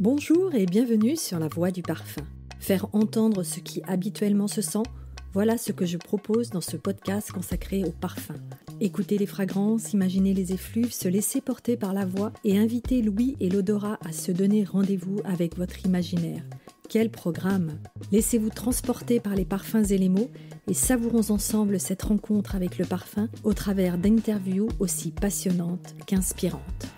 Bonjour et bienvenue sur La Voix du Parfum. Faire entendre ce qui habituellement se sent, voilà ce que je propose dans ce podcast consacré au parfum. Écouter les fragrances, imaginer les effluves, se laisser porter par la voix et inviter l'ouïe et l'odorat à se donner rendez-vous avec votre imaginaire. Quel programme! Laissez-vous transporter par les parfums et les mots et savourons ensemble cette rencontre avec le parfum au travers d'interviews aussi passionnantes qu'inspirantes.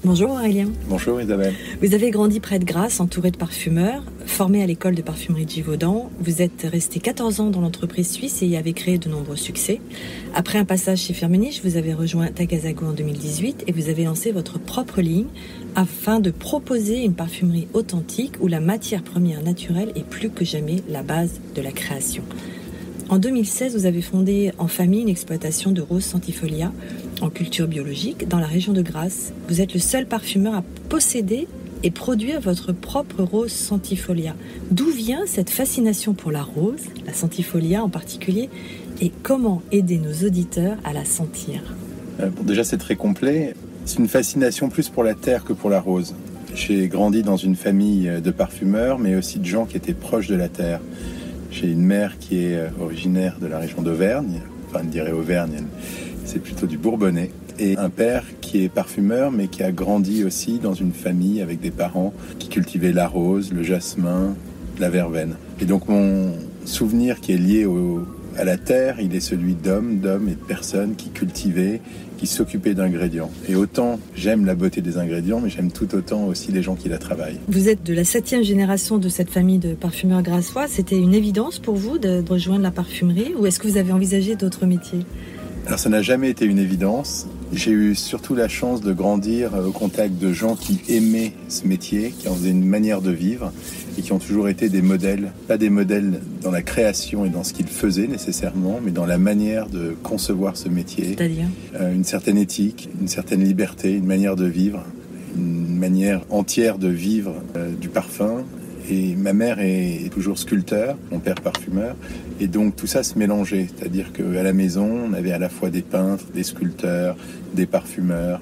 Bonjour Aurélien. Bonjour Isabelle. Vous avez grandi près de Grasse, entouré de parfumeurs, formé à l'école de parfumerie de Givaudan. Vous êtes resté 14 ans dans l'entreprise suisse et y avez créé de nombreux succès. Après un passage chez Firmenich, vous avez rejoint Takasago en 2018 et vous avez lancé votre propre ligne afin de proposer une parfumerie authentique où la matière première naturelle est plus que jamais la base de la création. En 2016, vous avez fondé en famille une exploitation de roses centifolia en culture biologique dans la région de Grasse. Vous êtes le seul parfumeur à posséder et produire votre propre rose centifolia. D'où vient cette fascination pour la rose, la centifolia en particulier, et comment aider nos auditeurs à la sentir? Déjà, c'est très complet. C'est une fascination plus pour la terre que pour la rose. J'ai grandi dans une famille de parfumeurs, mais aussi de gens qui étaient proches de la terre. J'ai une mère qui est originaire de la région d'Auvergne, enfin, je dirais Auvergne, c'est plutôt du Bourbonnais, et un père qui est parfumeur, mais qui a grandi aussi dans une famille avec des parents qui cultivaient la rose, le jasmin, la verveine. Et donc mon souvenir qui est lié à la terre, il est celui d'hommes et de personnes qui cultivaient, qui s'occupaient d'ingrédients. Et autant j'aime la beauté des ingrédients, mais j'aime tout autant aussi les gens qui la travaillent. Vous êtes de la 7e génération de cette famille de parfumeurs grassois. C'était une évidence pour vous de rejoindre la parfumerie ou est-ce que vous avez envisagé d'autres métiers? Alors ça n'a jamais été une évidence. J'ai eu surtout la chance de grandir au contact de gens qui aimaient ce métier, qui en faisaient une manière de vivre et qui ont toujours été des modèles. Pas des modèles dans la création et dans ce qu'ils faisaient nécessairement, mais dans la manière de concevoir ce métier. C'est-à-dire une certaine éthique, une certaine liberté, une manière de vivre, une manière entière de vivre du parfum. Et ma mère est toujours sculpteur, mon père parfumeur, et donc tout ça se mélangeait. C'est-à-dire qu'à la maison, on avait à la fois des peintres, des sculpteurs, des parfumeurs,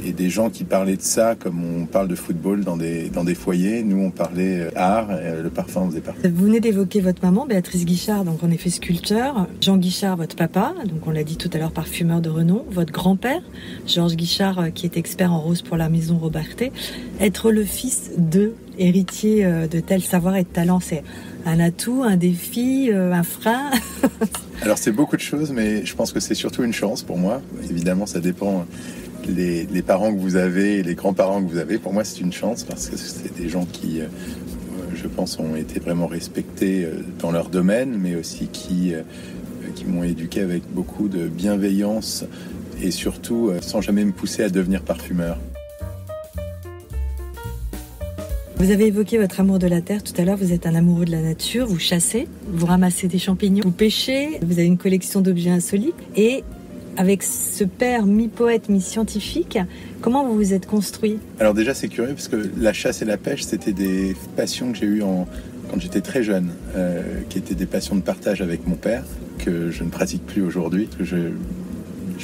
et des gens qui parlaient de ça comme on parle de football dans des foyers. Nous, on parlait art, et le parfum, on faisait partie. Vous venez d'évoquer votre maman, Béatrice Guichard, donc en effet sculpteur. Jean Guichard, votre papa, donc on l'a dit tout à l'heure, parfumeur de renom. Votre grand-père, Georges Guichard, qui est expert en rose pour la maison Robertet. Être le fils héritier de tel savoir et de talent, c'est un atout, un défi, un frein? Alors c'est beaucoup de choses, mais je pense que c'est surtout une chance pour moi. Évidemment, ça dépend les parents que vous avez, les grands-parents que vous avez. Pour moi, c'est une chance parce que c'est des gens qui, je pense, ont été vraiment respectés dans leur domaine, mais aussi qui m'ont éduqué avec beaucoup de bienveillance et surtout sans jamais me pousser à devenir parfumeur. Vous avez évoqué votre amour de la terre tout à l'heure, vous êtes un amoureux de la nature, vous chassez, vous ramassez des champignons, vous pêchez, vous avez une collection d'objets insolites et avec ce père mi-poète, mi-scientifique, comment vous vous êtes construit? Alors déjà c'est curieux parce que la chasse et la pêche c'était des passions que j'ai eues quand j'étais très jeune, qui étaient des passions de partage avec mon père, que je ne pratique plus aujourd'hui, que je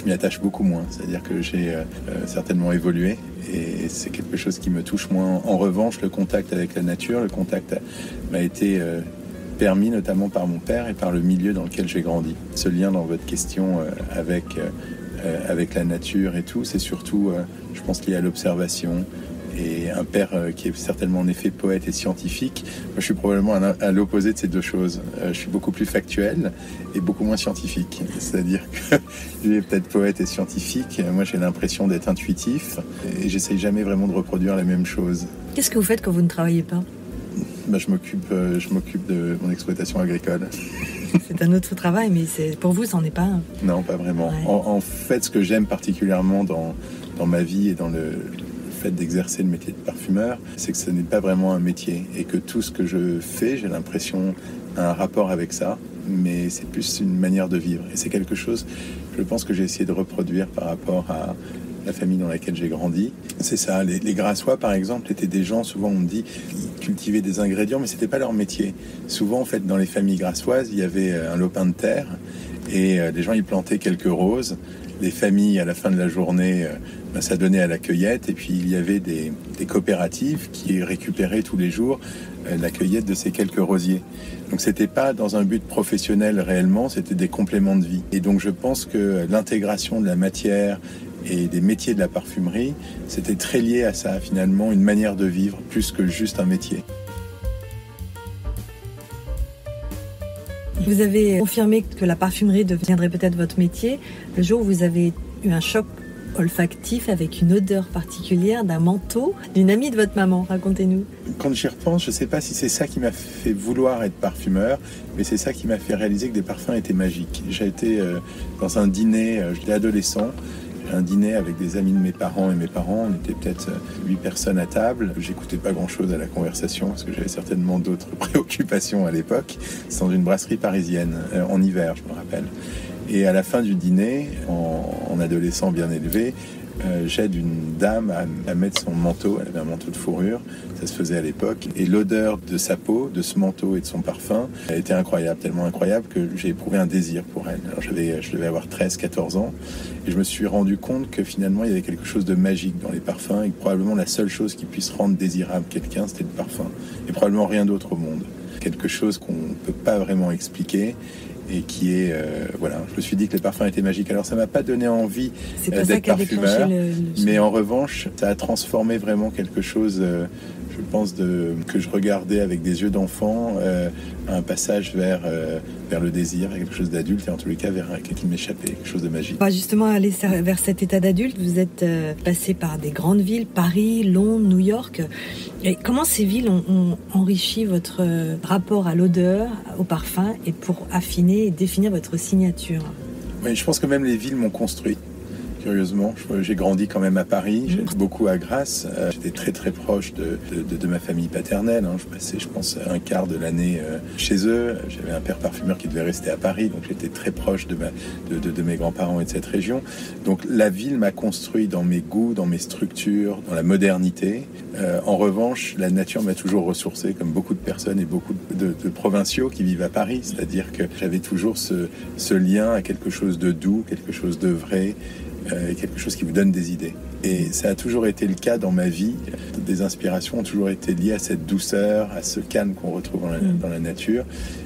m'y attache beaucoup moins, c'est-à-dire que j'ai certainement évolué et c'est quelque chose qui me touche moins. En revanche, le contact avec la nature, le contact m'a été permis notamment par mon père et par le milieu dans lequel j'ai grandi. Ce lien dans votre question avec la nature et tout, c'est surtout, je pense, lié à l'observation. Et un père qui est certainement en effet poète et scientifique. Moi, je suis probablement à l'opposé de ces deux choses. Je suis beaucoup plus factuel et beaucoup moins scientifique. C'est-à-dire que lui est peut-être poète et scientifique. Moi, j'ai l'impression d'être intuitif et j'essaye jamais vraiment de reproduire les mêmes choses. Qu'est-ce que vous faites quand vous ne travaillez pas? Je m'occupe de mon exploitation agricole. C'est un autre travail, mais pour vous, ça n'en est pas un. Non, pas vraiment. Ouais. En fait, ce que j'aime particulièrement dans ma vie et dans le fait d'exercer le métier de parfumeur, c'est que ce n'est pas vraiment un métier et que tout ce que je fais, j'ai l'impression, a un rapport avec ça, mais c'est plus une manière de vivre. Et c'est quelque chose, je pense, que j'ai essayé de reproduire par rapport à la famille dans laquelle j'ai grandi. C'est ça, les Grassois par exemple étaient des gens, souvent on me dit, ils cultivaient des ingrédients mais c'était pas leur métier. Souvent en fait dans les familles grassoises il y avait un lopin de terre Et les gens, ils plantaient quelques roses. Les familles, à la fin de la journée, s'adonnaient à la cueillette. Et puis, il y avait des coopératives qui récupéraient tous les jours la cueillette de ces quelques rosiers. Donc, c'était pas dans un but professionnel réellement, c'était des compléments de vie. Et donc, je pense que l'intégration de la matière et des métiers de la parfumerie, c'était très lié à ça, finalement, une manière de vivre plus que juste un métier. Vous avez confirmé que la parfumerie deviendrait peut-être votre métier le jour où vous avez eu un choc olfactif avec une odeur particulière d'un manteau d'une amie de votre maman. Racontez-nous. Quand j'y repense, je ne sais pas si c'est ça qui m'a fait vouloir être parfumeur, mais c'est ça qui m'a fait réaliser que des parfums étaient magiques. J'ai été dans un dîner, j'étais adolescent, un dîner avec des amis de mes parents et mes parents. On était peut-être 8 personnes à table. J'écoutais pas grand-chose à la conversation parce que j'avais certainement d'autres préoccupations à l'époque. C'est dans une brasserie parisienne, en hiver, je me rappelle. Et à la fin du dîner, en adolescent bien élevé, j'aide une dame à mettre son manteau. Elle avait un manteau de fourrure, ça se faisait à l'époque. Et l'odeur de sa peau, de ce manteau et de son parfum était incroyable, tellement incroyable que j'ai éprouvé un désir pour elle. Alors je devais avoir 13-14 ans et je me suis rendu compte que finalement il y avait quelque chose de magique dans les parfums et que probablement la seule chose qui puisse rendre désirable quelqu'un, c'était le parfum. Et probablement rien d'autre au monde. Quelque chose qu'on ne peut pas vraiment expliquer. Et qui est, voilà, je me suis dit que les parfums étaient magiques. Alors ça m'a pas donné envie d'être parfumeur, mais en revanche, ça a transformé vraiment quelque chose, je pense, que je regardais avec des yeux d'enfant, un passage vers le désir, quelque chose d'adulte, et en tous les cas vers quelque chose qui m'échappait, quelque chose de magique. On va justement aller vers cet état d'adulte. Vous êtes passé par des grandes villes, Paris, Londres, New York. Et comment ces villes ont enrichi votre rapport à l'odeur, au parfum, et pour affiner et définir votre signature? Oui, je pense que même les villes m'ont construit. Curieusement, j'ai grandi quand même à Paris, j'ai beaucoup à Grasse. J'étais très très proche de ma famille paternelle. Je passais, je pense, un quart de l'année chez eux. J'avais un père parfumeur qui devait rester à Paris, donc j'étais très proche de mes grands-parents et de cette région. Donc la ville m'a construit dans mes goûts, dans mes structures, dans la modernité. En revanche, la nature m'a toujours ressourcé, comme beaucoup de personnes et beaucoup de provinciaux qui vivent à Paris. C'est-à-dire que j'avais toujours ce lien à quelque chose de doux, quelque chose de vrai, quelque chose qui vous donne des idées. Et ça a toujours été le cas dans ma vie. Des inspirations ont toujours été liées à cette douceur, à ce calme qu'on retrouve dans la nature,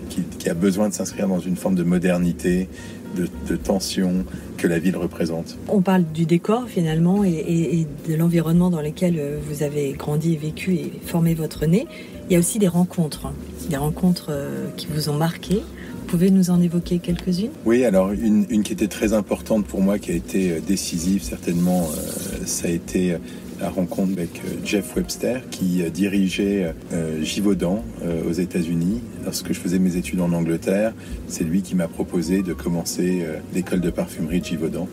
qui a besoin de s'inscrire dans une forme de modernité, de tension que la ville représente. On parle du décor finalement et de l'environnement dans lequel vous avez grandi et vécu et formé votre nez. Il y a aussi des rencontres qui vous ont marqué. Vous pouvez nous en évoquer quelques-unes? Oui, alors une qui était très importante pour moi, qui a été décisive certainement, ça a été la rencontre avec Jeff Webster qui dirigeait Givaudan aux États-Unis. Lorsque je faisais mes études en Angleterre, c'est lui qui m'a proposé de commencer l'école de parfumerie de Givaudan.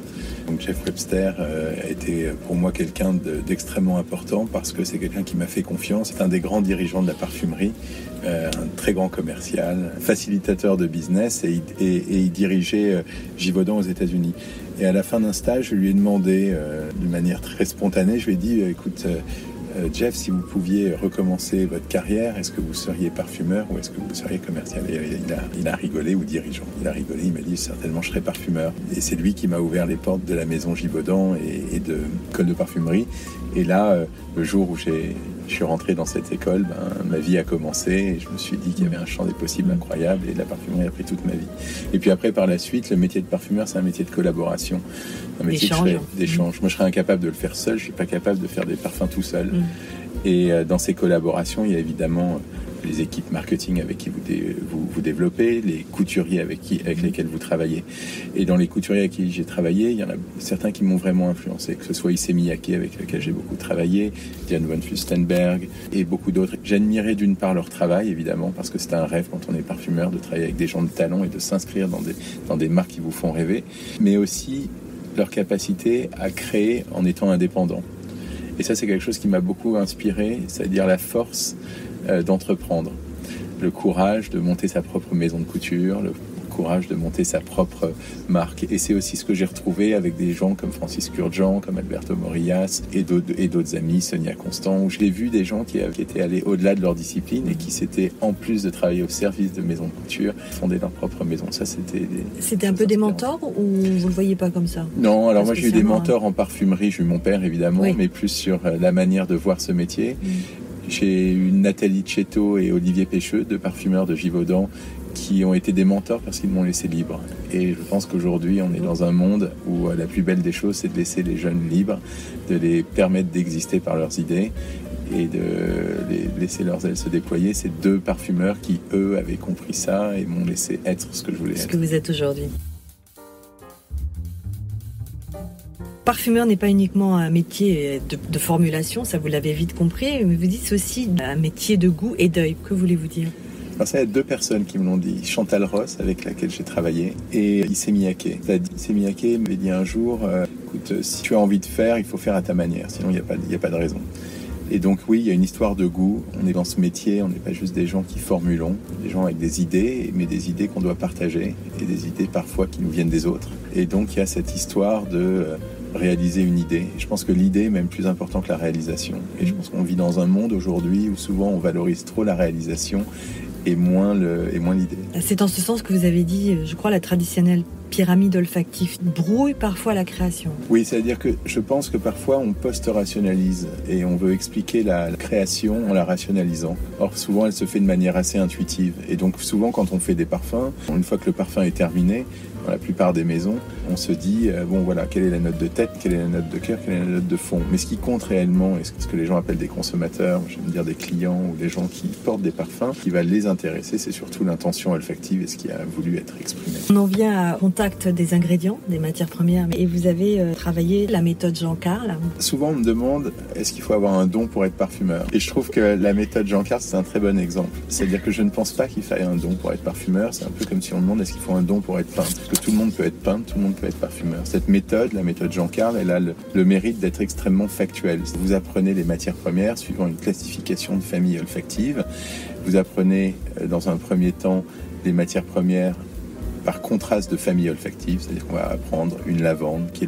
Donc Jeff Webster a été pour moi quelqu'un d'extrêmement important parce que c'est quelqu'un qui m'a fait confiance. C'est un des grands dirigeants de la parfumerie, un très grand commercial, facilitateur de business et il dirigeait Givaudan aux États-Unis. Et à la fin d'un stage, je lui ai demandé d'une manière très spontanée, je lui ai dit écoute Jeff, si vous pouviez recommencer votre carrière, est-ce que vous seriez parfumeur ou est-ce que vous seriez commercial? Et il a rigolé, ou dirigeant. Il a rigolé, il m'a dit certainement je serais parfumeur. Et c'est lui qui m'a ouvert les portes de la maison Givaudan et de l'école de parfumerie. Et là, le jour où je suis rentré dans cette école, ma vie a commencé et je me suis dit qu'il y avait un champ des possibles incroyable et la parfumerie a pris toute ma vie. Et puis après, par la suite, le métier de parfumeur, c'est un métier de collaboration. Un métier d'échange. Moi, je serais incapable de le faire seul, je suis pas capable de faire des parfums tout seul. Et dans ces collaborations, il y a évidemment les équipes marketing avec qui vous développez, les couturiers avec lesquels vous travaillez. Et dans les couturiers avec qui j'ai travaillé, il y en a certains qui m'ont vraiment influencé, que ce soit Issey Miyake avec lequel j'ai beaucoup travaillé, Diane von Furstenberg et beaucoup d'autres. J'admirais d'une part leur travail, évidemment, parce que c'est un rêve quand on est parfumeur de travailler avec des gens de talent et de s'inscrire dans des marques qui vous font rêver, mais aussi leur capacité à créer en étant indépendant. Et ça, c'est quelque chose qui m'a beaucoup inspiré, c'est-à-dire la force d'entreprendre, le courage de monter sa propre maison de couture, le courage de monter sa propre marque. Et c'est aussi ce que j'ai retrouvé avec des gens comme Francis Kurjan, comme Alberto Morillas et d'autres amis, Sonia Constant, où je l'ai vu des gens qui étaient allés au-delà de leur discipline et qui s'étaient, en plus de travailler au service de maisons de couture, fondé leur propre maison. Ça, C'était un peu des mentors ou vous le voyez pas comme ça? Non, alors moi j'ai eu des mentors en parfumerie. J'ai eu mon père évidemment, oui, mais plus sur la manière de voir ce métier. J'ai eu Nathalie Tchetto et Olivier Pêcheux, deux parfumeurs de Givaudan, qui ont été des mentors parce qu'ils m'ont laissé libre. Et je pense qu'aujourd'hui, on est dans un monde où la plus belle des choses, c'est de laisser les jeunes libres, de les permettre d'exister par leurs idées et de les laisser leurs ailes se déployer. C'est deux parfumeurs qui, eux, avaient compris ça et m'ont laissé être ce que je voulais être. Ce que vous êtes aujourd'hui. Parfumeur n'est pas uniquement un métier de formulation, ça vous l'avez vite compris, mais vous dites c'est aussi un métier de goût et d'œil. Que voulez-vous dire? Alors ça, il y a deux personnes qui me l'ont dit. Chantal Ross, avec laquelle j'ai travaillé, et Issey Miyake. Issey Miyake m'avait dit un jour, écoute, si tu as envie de faire, il faut faire à ta manière, sinon il n'y a pas de raison. Et donc oui, il y a une histoire de goût. On est dans ce métier, on n'est pas juste des gens qui formulons, des gens avec des idées, mais des idées qu'on doit partager, et des idées parfois qui nous viennent des autres. Et donc il y a cette histoire de réaliser une idée. Et je pense que l'idée est même plus importante que la réalisation. Et je pense qu'on vit dans un monde aujourd'hui où souvent on valorise trop la réalisation et moins l'idée. C'est en ce sens que vous avez dit, je crois, la traditionnelle pyramide olfactive brouille parfois la création. Oui, c'est-à-dire que je pense que parfois on post-rationalise et on veut expliquer la création en la rationalisant. Or, souvent, elle se fait de manière assez intuitive. Et donc, souvent, quand on fait des parfums, une fois que le parfum est terminé, dans la plupart des maisons, on se dit, bon voilà, quelle est la note de tête, quelle est la note de cœur, quelle est la note de fond. Mais ce qui compte réellement, et ce que les gens appellent des consommateurs, j'aime dire des clients ou des gens qui portent des parfums, ce qui va les intéresser, c'est surtout l'intention olfactive et ce qui a voulu être exprimé. On en vient au contact des ingrédients, des matières premières. Et vous avez travaillé la méthode Jean-Carl. Souvent, on me demande, est-ce qu'il faut avoir un don pour être parfumeur? Et je trouve que la méthode Jean-Carl, c'est un très bon exemple. C'est-à-dire que je ne pense pas qu'il faille un don pour être parfumeur. C'est un peu comme si on demande, est-ce qu'il faut un don pour être peintre? Tout le monde peut être peintre, tout le monde peut être parfumeur. Cette méthode, la méthode Jean-Carl, elle a le mérite d'être extrêmement factuelle. Vous apprenez les matières premières suivant une classification de famille olfactive. Vous apprenez dans un premier temps les matières premières par contraste de famille olfactive, c'est-à-dire qu'on va apprendre une lavande qui est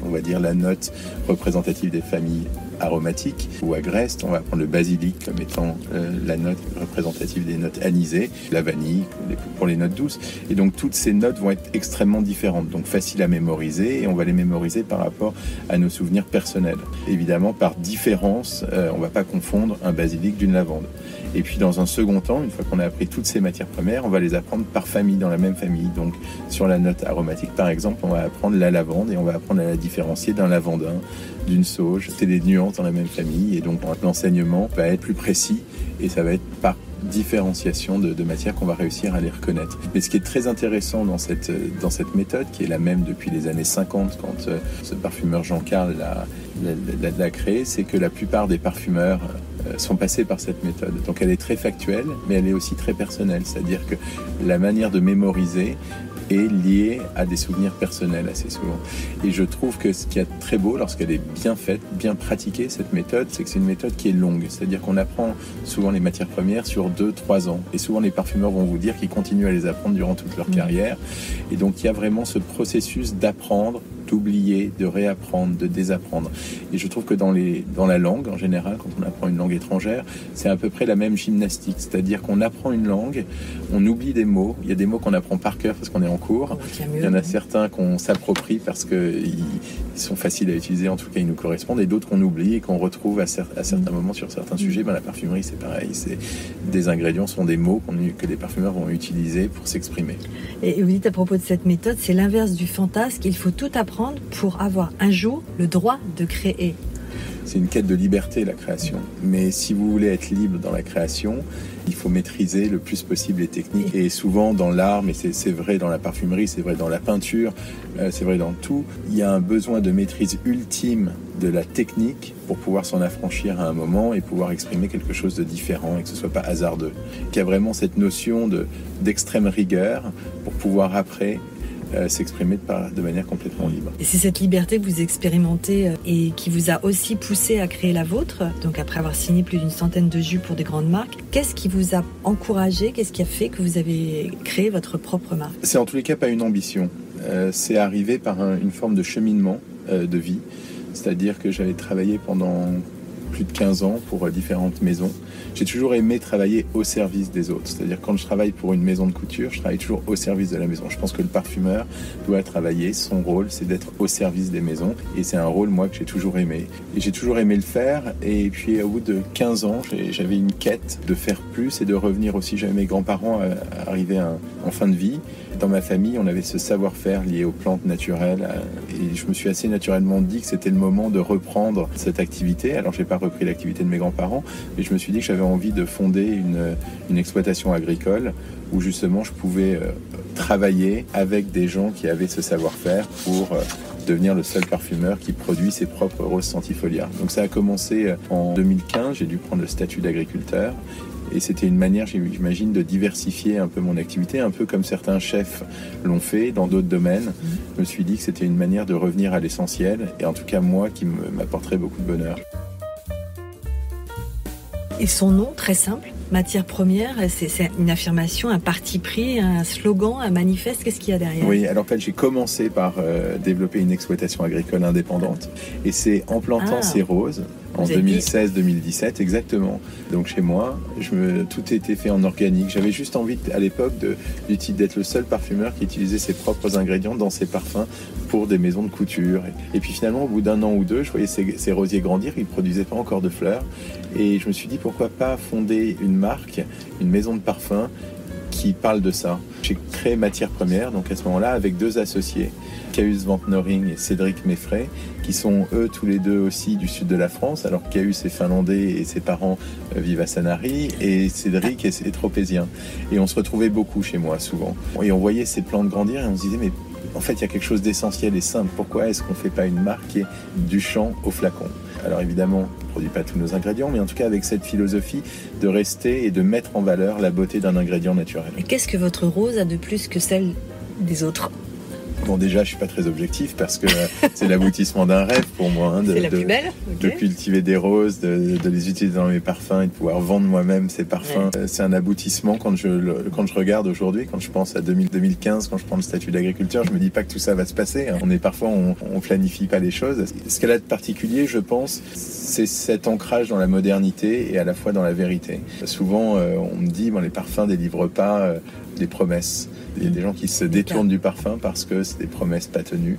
on va dire la note représentative des familles aromatiques, ou agreste, on va prendre le basilic comme étant la note représentative des notes anisées, la vanille pour les notes douces. Et donc toutes ces notes vont être extrêmement différentes, donc faciles à mémoriser, et on va les mémoriser par rapport à nos souvenirs personnels. Évidemment, par différence, on ne va pas confondre un basilic d'une lavande. Et puis dans un second temps, une fois qu'on a appris toutes ces matières premières, on va les apprendre par famille, dans la même famille. Donc sur la note aromatique, par exemple, on va apprendre la lavande et on va apprendre à la différencier d'un lavandin, d'une sauge. C'est des nuances dans la même famille et donc l'enseignement va être plus précis et ça va être par différenciation de matières qu'on va réussir à les reconnaître. Mais ce qui est très intéressant dans cette méthode, qui est la même depuis les années 50, quand ce parfumeur Jean-Carl l'a créé, c'est que la plupart des parfumeurs sont passés par cette méthode. Donc elle est très factuelle, mais elle est aussi très personnelle. C'est-à-dire que la manière de mémoriser est liée à des souvenirs personnels assez souvent. Et je trouve que ce qui est très beau lorsqu'elle est bien faite, bien pratiquée, cette méthode, c'est que c'est une méthode qui est longue. C'est-à-dire qu'on apprend souvent les matières premières sur 2-3 ans. Et souvent les parfumeurs vont vous dire qu'ils continuent à les apprendre durant toute leur carrière. Et donc il y a vraiment ce processus d'apprendre, d'oublier, de réapprendre, de désapprendre. Et je trouve que dans la langue, en général, quand on apprend une langue étrangère, c'est à peu près la même gymnastique. C'est-à-dire qu'on apprend une langue, on oublie des mots. Il y a des mots qu'on apprend par cœur parce qu'on est en cours. Il y en a certains qu'on s'approprie parce qu'ils sont faciles à utiliser, en tout cas ils nous correspondent, et d'autres qu'on oublie et qu'on retrouve à certains moments sur certains sujets. La parfumerie, c'est pareil. Des ingrédients sont des mots que les parfumeurs vont utiliser pour s'exprimer. Et vous dites à propos de cette méthode, c'est l'inverse du fantasme, il faut tout apprendre pour avoir un jour le droit de créer. C'est une quête de liberté, la création. Mais si vous voulez être libre dans la création, il faut maîtriser le plus possible les techniques. Et souvent dans l'art, mais c'est vrai dans la parfumerie, c'est vrai dans la peinture, c'est vrai dans tout, il y a un besoin de maîtrise ultime de la technique pour pouvoir s'en affranchir à un moment et pouvoir exprimer quelque chose de différent et que ce ne soit pas hasardeux. Il y a vraiment cette notion d'extrême rigueur pour pouvoir après s'exprimer de manière complètement libre. Et c'est cette liberté que vous expérimentez et qui vous a aussi poussé à créer la vôtre. Donc après avoir signé plus d'une centaine de jus pour des grandes marques, qu'est-ce qui vous a encouragé, qu'est-ce qui a fait que vous avez créé votre propre marque? C'est en tous les cas pas une ambition. C'est arrivé par une forme de cheminement de vie. C'est-à-dire que j'avais travaillé pendant plus de 15 ans pour différentes maisons. J'ai toujours aimé travailler au service des autres. C'est-à-dire quand je travaille pour une maison de couture, je travaille toujours au service de la maison. Je pense que le parfumeur doit travailler, son rôle, c'est d'être au service des maisons. Et c'est un rôle, moi, que j'ai toujours aimé. Et j'ai toujours aimé le faire. Et puis, au bout de 15 ans, j'avais une quête de faire plus et de revenir aussi. J'avais mes grands-parents arrivés en fin de vie. Dans ma famille, on avait ce savoir-faire lié aux plantes naturelles. Et je me suis assez naturellement dit que c'était le moment de reprendre cette activité. Alors, j'ai pas repris l'activité de mes grands-parents, mais je me suis dit que j'avais envie de fonder une exploitation agricole où justement je pouvais travailler avec des gens qui avaient ce savoir-faire pour devenir le seul parfumeur qui produit ses propres roses centifolia. Donc ça a commencé en 2015, j'ai dû prendre le statut d'agriculteur. Et c'était une manière, j'imagine, de diversifier un peu mon activité, un peu comme certains chefs l'ont fait dans d'autres domaines. Je me suis dit que c'était une manière de revenir à l'essentiel, et en tout cas moi, qui m'apporterait beaucoup de bonheur. Et son nom, très simple, matière première, c'est une affirmation, un parti pris, un slogan, un manifeste, qu'est-ce qu'il y a derrière? Oui, alors en fait j'ai commencé par développer une exploitation agricole indépendante, et c'est en plantant ces roses, en 2016-2017 exactement. Donc chez moi, tout était fait en organique. J'avais juste envie à l'époque d'être le seul parfumeur qui utilisait ses propres ingrédients dans ses parfums pour des maisons de couture. Et puis finalement, au bout d'un an ou deux, je voyais ces rosiers grandir, ils ne produisaient pas encore de fleurs. Et je me suis dit, pourquoi pas fonder une marque, une maison de parfums qui parle de ça. J'ai créé Matière Première, donc à ce moment-là, avec deux associés, Cahus Van Noring et Cédric Meffray, qui sont eux tous les deux aussi du sud de la France. Alors Cahus est finlandais et ses parents vivent à Sanary, et Cédric est tropézien. Et on se retrouvait beaucoup chez moi, souvent. Et on voyait ces plantes grandir et on se disait, mais en fait, il y a quelque chose d'essentiel et simple. Pourquoi est-ce qu'on ne fait pas une marque qui est du champ au flacon? Alors évidemment, on ne produit pas tous nos ingrédients, mais en tout cas avec cette philosophie de rester et de mettre en valeur la beauté d'un ingrédient naturel. Et qu'est-ce que votre rose a de plus que celle des autres? Bon, déjà, je ne suis pas très objectif parce que c'est l'aboutissement d'un rêve pour moi. C'est la plus belle. De cultiver des roses, de les utiliser dans mes parfums et de pouvoir vendre moi-même ces parfums. Ouais. C'est un aboutissement quand je regarde aujourd'hui, quand je pense à 2015, quand je prends le statut d'agriculteur, je me dis pas que tout ça va se passer. Parfois, on planifie pas les choses. Ce qu'elle a de particulier, je pense, c'est cet ancrage dans la modernité et à la fois dans la vérité. Souvent, on me dit, les parfums délivrent pas des promesses. Il y a des gens qui se détournent du parfum parce que c'est des promesses pas tenues.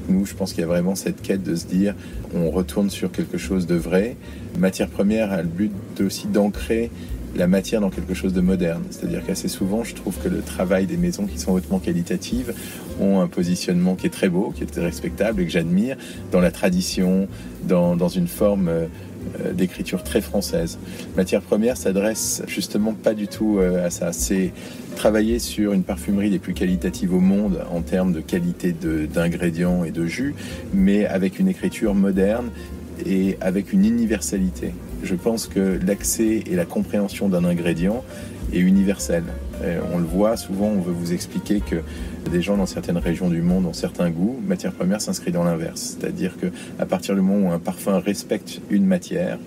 Nous, je pense qu'il y a vraiment cette quête de se dire, on retourne sur quelque chose de vrai. Matière première a le but aussi d'ancrer la matière dans quelque chose de moderne. C'est-à-dire qu'assez souvent, je trouve que le travail des maisons qui sont hautement qualitatives ont un positionnement qui est très beau, qui est très respectable et que j'admire, dans la tradition, dans une forme d'écriture très française. Matière première s'adresse justement pas du tout à ça. C'est travailler sur une parfumerie des plus qualitatives au monde en termes de qualité d'ingrédients et de jus, mais avec une écriture moderne et avec une universalité. Je pense que l'accès et la compréhension d'un ingrédient est universel. On le voit souvent, on veut vous expliquer que des gens dans certaines régions du monde ont certains goûts. Matière première s'inscrit dans l'inverse. C'est-à-dire qu'à partir du moment où un parfum respecte une matière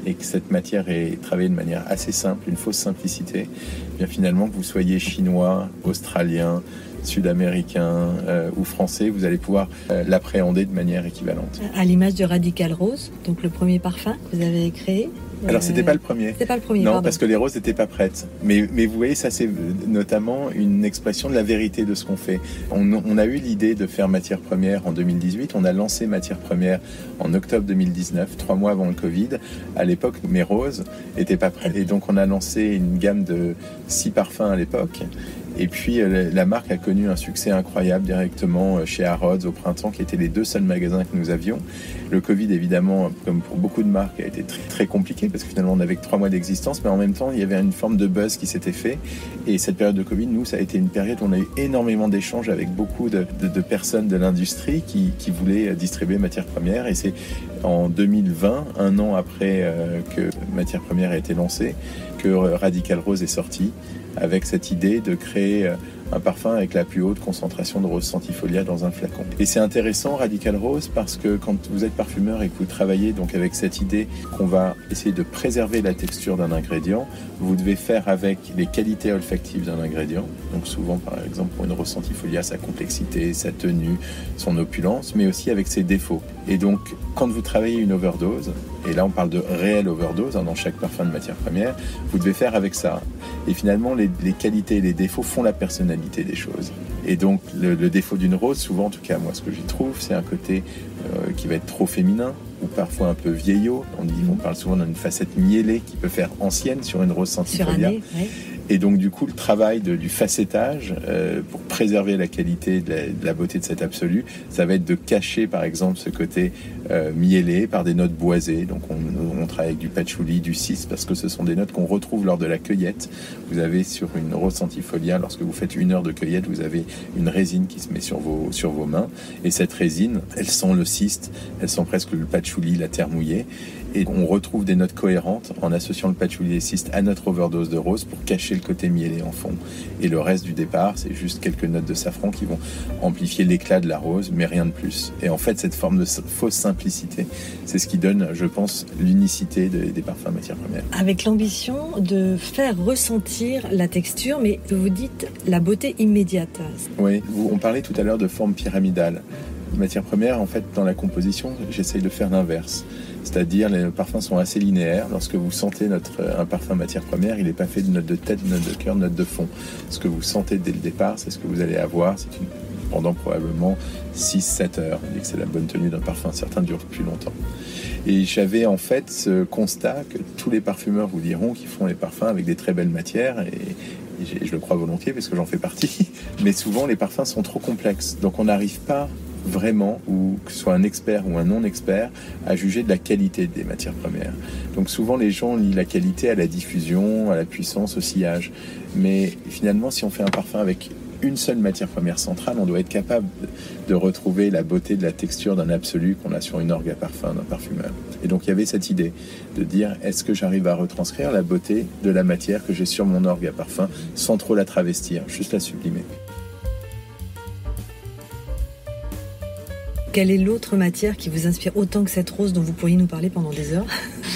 et que cette matière est travaillée de manière assez simple, une fausse simplicité, bien finalement que vous soyez chinois, australien, sud-américain ou français, vous allez pouvoir l'appréhender de manière équivalente. À l'image de Radical Rose, donc le premier parfum que vous avez créé. Alors c'était pas le premier. C'était pas le premier. Non, pardon. Parce que les roses n'étaient pas prêtes. Mais vous voyez, ça c'est notamment une expression de la vérité de ce qu'on fait. On a eu l'idée de faire Matière Première en 2018. On a lancé Matière Première en octobre 2019, 3 mois avant le Covid. À l'époque, mes roses n'étaient pas prêtes. Et donc on a lancé une gamme de 6 parfums à l'époque. Et puis la marque a connu un succès incroyable directement chez Harrods au printemps, qui étaient les 2 seuls magasins que nous avions. Le Covid, évidemment, comme pour beaucoup de marques, a été très, très compliqué parce que finalement on n'avait que 3 mois d'existence, mais en même temps il y avait une forme de buzz qui s'était fait. Et cette période de Covid, nous, ça a été une période où on a eu énormément d'échanges avec beaucoup de personnes de l'industrie qui voulaient distribuer Matière Première. Et c'est en 2020, un an après que Matière Première a été lancée, que Radical Rose est sorti, avec cette idée de créer un parfum avec la plus haute concentration de rose centifolia dans un flacon. Et c'est intéressant, Radical Rose, parce que quand vous êtes parfumeur et que vous travaillez donc avec cette idée qu'on va essayer de préserver la texture d'un ingrédient, vous devez faire avec les qualités olfactives d'un ingrédient. Donc souvent, par exemple, pour une rose centifolia, sa complexité, sa tenue, son opulence, mais aussi avec ses défauts. Et donc, quand vous travaillez une overdose, et là on parle de réelle overdose dans chaque parfum de matière première, vous devez faire avec ça. Et finalement, les qualités et les défauts font la personnalité des choses. Et donc, le défaut d'une rose, souvent, en tout cas, moi, ce que j'y trouve, c'est un côté qui va être trop féminin, ou parfois un peu vieillot. On parle souvent d'une facette miellée qui peut faire ancienne sur une rose centifolia. Et donc, du coup, le travail du facettage pour préserver la qualité de la beauté de cet absolu, ça va être de cacher, par exemple, ce côté miellé par des notes boisées. Donc, on travaille avec du patchouli, du cis, parce que ce sont des notes qu'on retrouve lors de la cueillette. Vous avez sur une rose centifolia, lorsque vous faites 1 heure de cueillette, vous avez une résine qui se met sur vos mains. Et cette résine, elle sent le cyste, elle sent presque le patchouli, la terre mouillée. Et on retrouve des notes cohérentes en associant le patchouli et cyste à notre overdose de rose pour cacher le côté miellé en fond. Et le reste du départ, c'est juste quelques notes de safran qui vont amplifier l'éclat de la rose, mais rien de plus. Et en fait, cette forme de fausse simplicité, c'est ce qui donne, je pense, l'unicité des parfums matières premières. Avec l'ambition de faire ressentir la texture, mais vous dites la beauté immédiate. Oui, on parlait tout à l'heure de forme pyramidale. Matière première, en fait, dans la composition, j'essaye de faire l'inverse. C'est-à-dire, les parfums sont assez linéaires. Lorsque vous sentez un parfum matière première, il n'est pas fait de notes de tête, de notes de cœur, de notes de fond. Ce que vous sentez dès le départ, c'est ce que vous allez avoir. Pendant probablement 6-7 heures. On dit que c'est la bonne tenue d'un parfum. Certains durent plus longtemps. Et j'avais en fait ce constat que tous les parfumeurs vous diront qu'ils font les parfums avec des très belles matières. Et je le crois volontiers parce que j'en fais partie. Mais souvent, les parfums sont trop complexes. Donc on n'arrive pas vraiment, ou que ce soit un expert ou un non-expert, à juger de la qualité des matières premières. Donc souvent les gens lient la qualité à la diffusion, à la puissance, au sillage. Mais finalement, si on fait un parfum avec une seule matière première centrale, on doit être capable de retrouver la beauté de la texture d'un absolu qu'on a sur une orgue à parfum d'un parfumeur. Et donc il y avait cette idée de dire, est-ce que j'arrive à retranscrire la beauté de la matière que j'ai sur mon orgue à parfum sans trop la travestir, juste la sublimer. Quelle est l'autre matière qui vous inspire autant que cette rose dont vous pourriez nous parler pendant des heures ?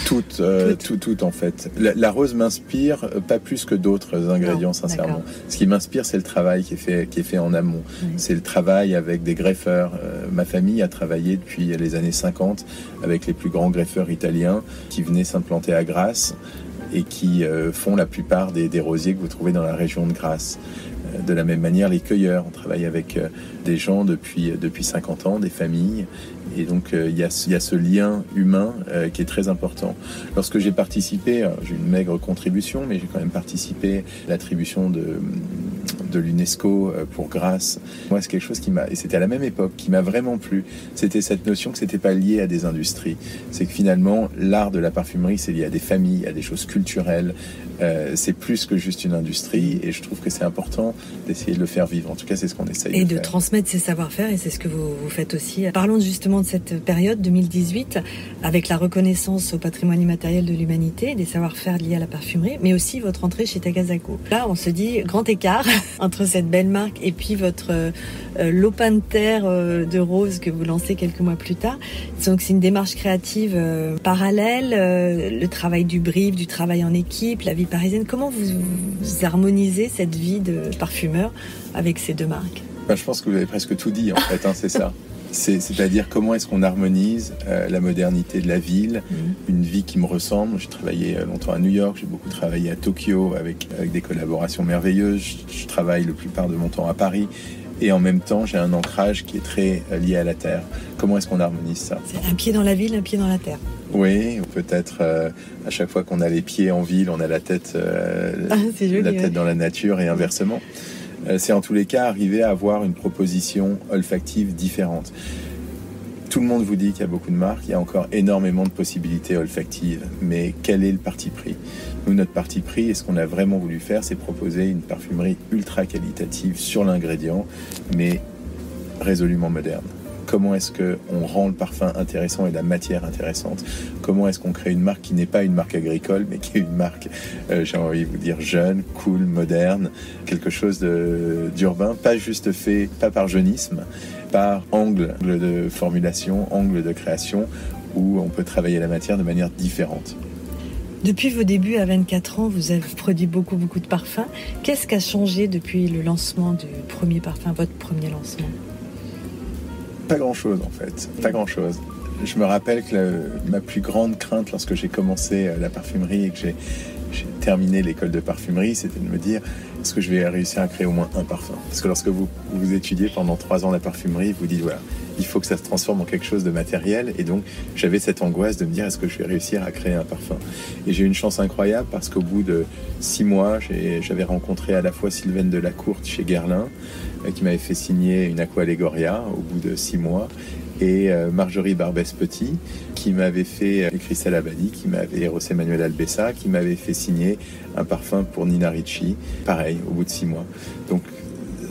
Tout en fait. La rose m'inspire pas plus que d'autres ingrédients, sincèrement. D'accord. Ce qui m'inspire, c'est le travail qui est fait en amont. Oui. C'est le travail avec des greffeurs. Ma famille a travaillé depuis les années 50 avec les plus grands greffeurs italiens qui venaient s'implanter à Grasse et qui font la plupart des rosiers que vous trouvez dans la région de Grasse. De la même manière, les cueilleurs, on travaille avec des gens depuis 50 ans, des familles. Et donc, il y a ce lien humain qui est très important. Lorsque j'ai participé, j'ai une maigre contribution, mais j'ai quand même participé à l'attribution de l'UNESCO pour Grasse. Moi, c'est quelque chose et c'était à la même époque, qui m'a vraiment plu. C'était cette notion que c'était pas lié à des industries. C'est que finalement, l'art de la parfumerie, c'est lié à des familles, à des choses culturelles. C'est plus que juste une industrie. Et je trouve que c'est important d'essayer de le faire vivre. En tout cas, c'est ce qu'on essaye de faire. Et de transmettre ses savoir-faire, et c'est ce que vous faites aussi. Parlons justement de cette période 2018, avec la reconnaissance au patrimoine immatériel de l'humanité, des savoir-faire liés à la parfumerie, mais aussi votre entrée chez Takasago. Là, on se dit, grand écart entre cette belle marque et puis votre lopin de terre de rose que vous lancez quelques mois plus tard. Donc c'est une démarche créative parallèle, le travail du brief, du travail en équipe, la vie parisienne. Comment vous harmonisez cette vie de parfumeur avec ces deux marques ? Je pense que vous avez presque tout dit en fait, c'est ça. C'est-à-dire comment est-ce qu'on harmonise la modernité de la ville, une vie qui me ressemble. J'ai travaillé longtemps à New York, j'ai beaucoup travaillé à Tokyo avec des collaborations merveilleuses. Je travaille la plupart de mon temps à Paris. Et en même temps, j'ai un ancrage qui est très lié à la terre. Comment est-ce qu'on harmonise ça ? C'est un pied dans la ville, un pied dans la terre. Oui, peut-être à chaque fois qu'on a les pieds en ville, on a la tête, tête dans la nature et inversement. C'est en tous les cas arriver à avoir une proposition olfactive différente. Tout le monde vous dit qu'il y a beaucoup de marques, il y a encore énormément de possibilités olfactives, mais quel est le parti pris ? Nous, notre parti pris, et ce qu'on a vraiment voulu faire, c'est proposer une parfumerie ultra qualitative sur l'ingrédient, mais résolument moderne. comment est-ce qu'on rend le parfum intéressant et la matière intéressante, comment est-ce qu'on crée une marque qui n'est pas une marque agricole, mais qui est une marque, j'ai envie de vous dire, jeune, cool, moderne, quelque chose d'urbain, pas juste fait, pas par jeunisme, par angle de formulation, angle de création, où on peut travailler la matière de manière différente. Depuis vos débuts à 24 ans, vous avez produit beaucoup de parfums. Qu'est-ce qui a changé depuis le lancement du premier parfum, votre premier lancement ? Pas grand-chose en fait, pas grand-chose. Je me rappelle que ma plus grande crainte lorsque j'ai commencé la parfumerie et que j'ai terminé l'école de parfumerie, c'était de me dire, est-ce que je vais réussir à créer au moins un parfum ? Parce que lorsque vous étudiez pendant 3 ans la parfumerie, vous dites, voilà, il faut que ça se transforme en quelque chose de matériel. Et donc, j'avais cette angoisse de me dire, est-ce que je vais réussir à créer un parfum ? Et j'ai eu une chance incroyable parce qu'au bout de 6 mois, j'avais rencontré à la fois Sylvaine Delacourte chez Guerlain, qui m'avait fait signer une Aqua Allegoria au bout de 6 mois, et Marjorie Barbès-Petit, qui m'avait fait Cristal Abadi, qui m'avait José Manuel Albessa, qui m'avait fait signer un parfum pour Nina Ricci, pareil, au bout de 6 mois. Donc,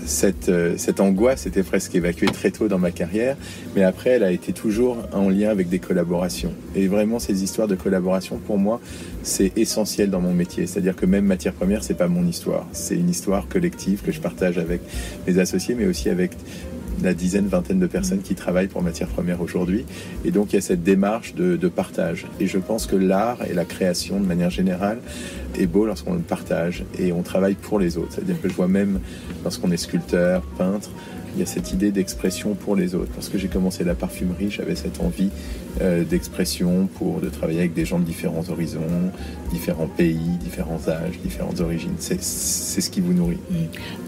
cette angoisse était presque évacuée très tôt dans ma carrière, mais après elle a été toujours en lien avec des collaborations. Et vraiment ces histoires de collaboration, pour moi, c'est essentiel dans mon métier. C'est-à-dire que même Matière Première, c'est pas mon histoire. C'est une histoire collective que je partage avec mes associés, mais aussi avec la vingtaine de personnes qui travaillent pour Matière Première aujourd'hui. Et donc il y a cette démarche de partage. Et je pense que l'art et la création de manière générale est beau lorsqu'on le partage et on travaille pour les autres. C'est-à-dire que je vois même lorsqu'on est sculpteur, peintre, il y a cette idée d'expression pour les autres. Lorsque j'ai commencé la parfumerie, j'avais cette envie d'expression de travailler avec des gens de différents horizons, différents pays, différents âges, différentes origines. C'est ce qui vous nourrit.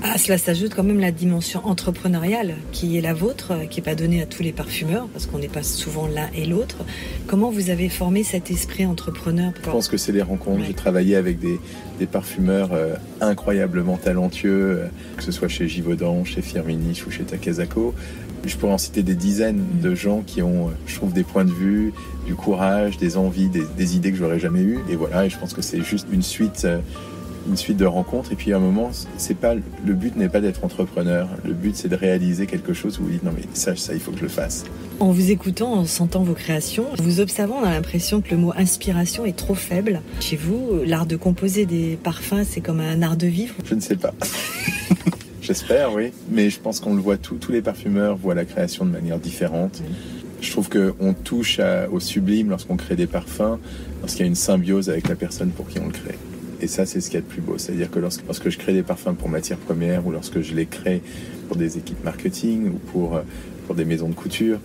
À cela s'ajoute quand même la dimension entrepreneuriale qui est la vôtre, qui n'est pas donnée à tous les parfumeurs, parce qu'on n'est pas souvent l'un et l'autre. Comment vous avez formé cet esprit entrepreneur ? Je pense que c'est les rencontres. Ouais. J'ai travaillé avec des parfumeurs incroyablement talentueux, que ce soit chez Givaudan, chez Firmenich ou chez Takasago. Je pourrais en citer des dizaines de gens qui ont, je trouve, des points de vue, du courage, des envies, des idées que j'aurais jamais eues. Et voilà, et je pense que c'est juste une suite de rencontres. Et puis à un moment, le but n'est pas d'être entrepreneur. Le but, c'est de réaliser quelque chose où vous dites, non mais ça, il faut que je le fasse. En vous écoutant, en sentant vos créations, vous observant, on a l'impression que le mot inspiration est trop faible. Chez vous, l'art de composer des parfums, c'est comme un art de vivre. Je ne sais pas. J'espère, oui. Mais je pense qu'on le voit tous les parfumeurs voient la création de manière différente. Je trouve qu'on touche au sublime lorsqu'on crée des parfums, lorsqu'il y a une symbiose avec la personne pour qui on le crée. Et ça, c'est ce qu'il y a de plus beau. C'est-à-dire que lorsque je crée des parfums pour Matière Première ou lorsque je les crée pour des équipes marketing ou pour des maisons de couture,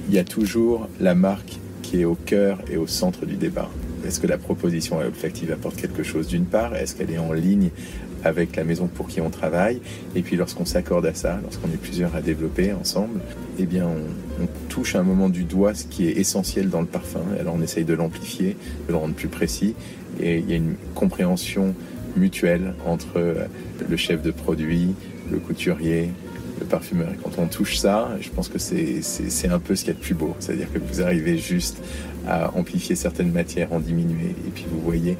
il y a toujours la marque qui est au cœur et au centre du débat. Est-ce que la proposition olfactive apporte quelque chose d'une part ? Est-ce qu'elle est en ligne avec la maison pour qui on travaille ? Et puis lorsqu'on s'accorde à ça, lorsqu'on est plusieurs à développer ensemble, eh bien on touche à un moment du doigt ce qui est essentiel dans le parfum. Alors on essaye de l'amplifier, de le rendre plus précis. Et il y a une compréhension mutuelle entre le chef de produit, le couturier, le parfumeur. Et quand on touche ça, je pense que c'est un peu ce qu'il y a de plus beau. C'est-à-dire que vous arrivez juste à amplifier certaines matières, en diminuer, et puis vous voyez à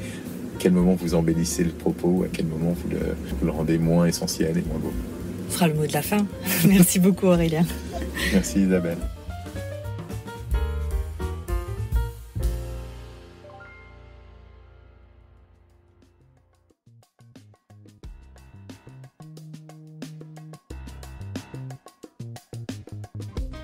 quel moment vous embellissez le propos, à quel moment vous le rendez moins essentiel et moins beau. Ce sera le mot de la fin. Merci beaucoup Aurélien. Merci Isabelle.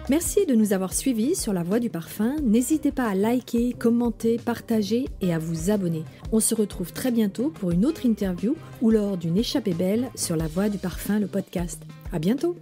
Merci de nous avoir suivis sur La Voix du Parfum. N'hésitez pas à liker, commenter, partager et à vous abonner. On se retrouve très bientôt pour une autre interview ou lors d'une échappée belle sur La Voix du Parfum, le podcast. À bientôt!